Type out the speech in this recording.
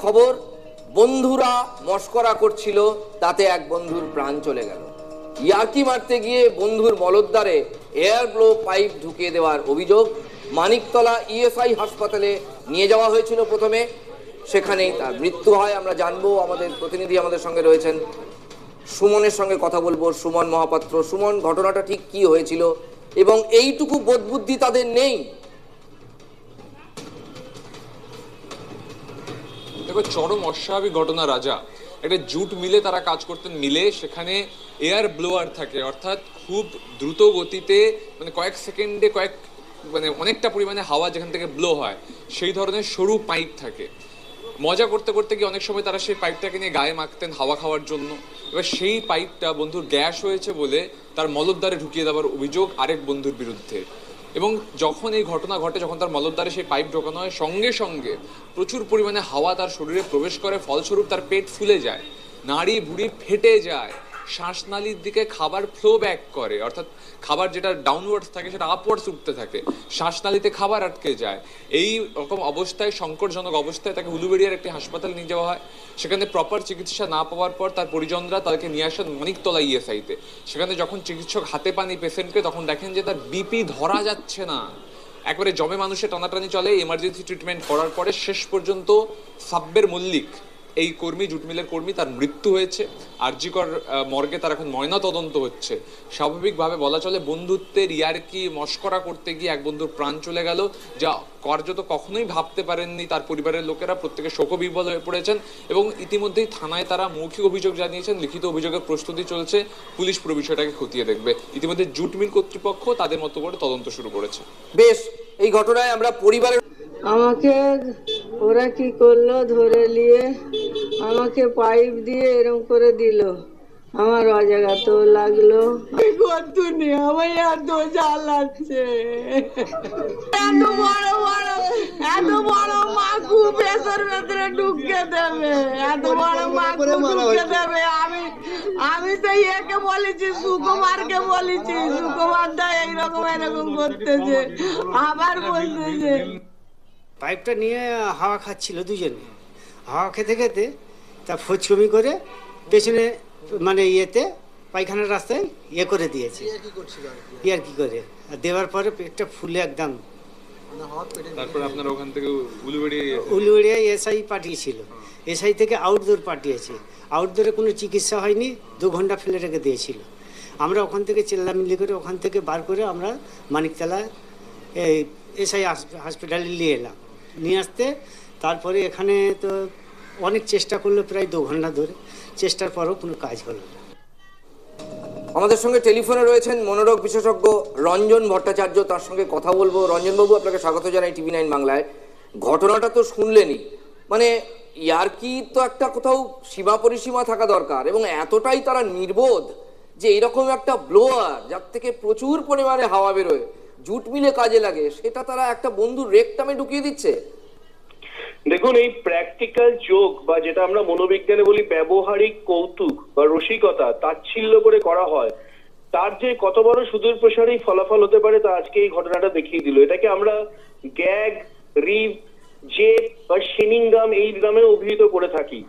খবর, বন্ধুরা মস্করা করছিল, তাতে এক বন্ধুর প্রাণ চলে গেল। ইয়ার্কি মারতে গিয়ে বন্ধুর মলদ্বারে এয়ার ব্লো পাইপ ঢুকিয়ে দেওয়ার অভিযোগ। মানিকতলা ইএসআই হাসপাতালে নিয়ে যাওয়া হয়েছিল প্রথমে, সেখানেই তার মৃত্যু হয়। আমরা জানবো, আমাদের প্রতিনিধি আমাদের সঙ্গে রয়েছেন, সুমনের সঙ্গে কথা বলবো। সুমন মহাপাত্র, সুমন, ঘটনাটা ঠিক কি হয়েছিল এবং এইটুকু বোধবুদ্ধি তাদের নেই? দেখো, চরম অস্বাভাবিক ঘটনা রাজা। একটা জুট মিলে তারা কাজ করতেন, মিলে সেখানে এয়ার ব্লোয়ার থাকে, অর্থাৎ খুব দ্রুত গতিতে, মানে কয়েক সেকেন্ডে অনেকটা পরিমাণে হাওয়া যেখান থেকে ব্লো হয়, সেই ধরনের সরু পাইপ থাকে। মজা করতে করতে গিয়ে অনেক সময় তারা সেই পাইপটাকে নিয়ে গায়ে মাখতেন হাওয়া খাওয়ার জন্য। এবার সেই পাইপটা বন্ধুর গ্যাস হয়েছে বলে তার মলদ্বারে ঢুকিয়ে দেওয়ার অভিযোগ আরেক বন্ধুর বিরুদ্ধে। এবং যখন এই ঘটনা ঘটে, যখন তার মলদ্বারে সেই পাইপ ঢোকানো হয়, সঙ্গে সঙ্গে প্রচুর পরিমাণে হাওয়া তার শরীরে প্রবেশ করে, ফলস্বরূপ তার পেট ফুলে যায়, নাড়ি ভুড়ি ফেটে যায়, শ্বাসনালীর দিকে খাবার ফ্লো ব্যাক করে, অর্থাৎ খাবার যেটা ডাউনওয়ার্ডস থাকে সেটা আপওয়ার্ডস উঠতে থাকে, শ্বাসনালীতে খাবার আটকে যায়। এই রকম অবস্থায়, সংকটজনক অবস্থায় তাকে উলুবেড়িয়ার একটি হাসপাতাল নিয়ে যাওয়া হয়। সেখানে প্রপার চিকিৎসা না পাওয়ার পর তার পরিজনরা তাকে নিয়ে আসেন মানিকতলা ইএসআইতে। সেখানে যখন চিকিৎসক হাতে পান এই পেশেন্টকে, তখন দেখেন যে তার বিপি ধরা যাচ্ছে না, একবারে জমে মানুষে টানাটানি চলে। এমার্জেন্সি ট্রিটমেন্ট করার পরে শেষ পর্যন্ত সাব্বের মল্লিক, এই কর্মী, জুট মিলের কর্মী, তার মৃত্যু হয়েছে। আরজিকর মর্গে তার এখন ময়না তদন্ত হচ্ছে। স্বাভাবিকভাবে বলা চলে বন্ধুত্বের ইয়ার্কি মস্করা করতে গিয়ে এক বন্ধুর প্রাণ চলে গেল, যা কার্যত কখনোই ভাবতে পারেননি তার পরিবারের লোকেরা। প্রত্যেকে শোকবিহ্বল হয়ে পড়েছেন এবং ইতিমধ্যেই থানায় তারা মৌখিক অভিযোগ জানিয়েছেন, লিখিত অভিযোগের প্রস্তুতি চলছে। পুলিশ পুরো বিষয়টাকে খতিয়ে দেখবে। ইতিমধ্যে জুট মিল কর্তৃপক্ষ তাদের মতো করে তদন্ত শুরু করেছে। বেশ, এই ঘটনায় আমরা পরিবারের আমাকে ওরা কি করলো, ধরে নিয়ে আমাকে পাইপ দিয়ে এরকম করে দিল, আমার অজাগা তো লাগলো। করতুনি আমার এত জ্বালাচ্ছে, এত বড় মাকু পেছর ভেতরে ঢুকে দেবে, এত বড় মাকু ঢুকে দেবে। আমি তো একে বলেছি, সুকুমারকে বলেছি, সুকুমার দা এইরকম এরকম করতেছে, আবার বলতেছে। পাইপটা নিয়ে হাওয়া খাচ্ছিল দুজনে, হাওয়া খেতে খেতে তা ফচকমি করে পেছনে মানে ইয়েতে পায়খানার রাস্তায় ইয়ে করে দিয়েছে, ইয়ার কি করে দেওয়ার পরে পেটটা ফুলে একদম। তারপর আপনারা ওখান থেকে উলুবেড়িয়া এসআই পাঠিয়েছিল, এসআই থেকে আউটডোর পাঠিয়েছে। আউটডোরে কোনো চিকিৎসা হয়নি, 2 ঘন্টা ফেলে রেখে দিয়েছিল। আমরা ওখান থেকে চেল্লামিল্লি করে ওখান থেকে বার করে আমরা মানিকতলা এই এসআই হসপিটালে নিয়ে এলাম। নিয়ে আসতে তারপরে এখানে তো অনেক চেষ্টা করলো, প্রায় 2 ঘন্টা ধরে চেষ্টার পরও কোনো কাজ হলো না। আমাদের সঙ্গে টেলিফোনে রয়েছেন মনোরোগ বিশেষজ্ঞ রঞ্জন ভট্টাচার্য, তার সঙ্গে কথা বলবো। রঞ্জনবাবু, আপনাকে স্বাগত জানাই টিভি9 বাংলায়। ঘটনাটা তো শুনলেনই, মানে ইয়ার্কি তো একটা কোথাও সীমা পরিসীমা থাকা দরকার, এবং এতটাই তারা নির্বোধ যে এরকম একটা ব্লোয়ার যার থেকে প্রচুর পরিমাণে হাওয়া বেরোয়, জুট মিলে কাজে লাগে, সেটা তারা একটা বন্ধুর রেকটামে ঢুকিয়ে দিচ্ছে। দেখুন, এই প্র্যাকটিক্যাল জোক বা যেটা আমরা মনোবিজ্ঞানে বলি ব্যবহারিক কৌতুক বা রসিকতা, তাচ্ছিল্য করে করা হয়, তার যে কত বড় সুদূর প্রসারী ফলাফল হতে পারে তা আজকে এই ঘটনাটা দেখিয়ে দিল। এটাকে আমরা গ্যাগ, রিভ, জেপ বা শিনিংগাম এই নামে অভিহিত করে থাকি।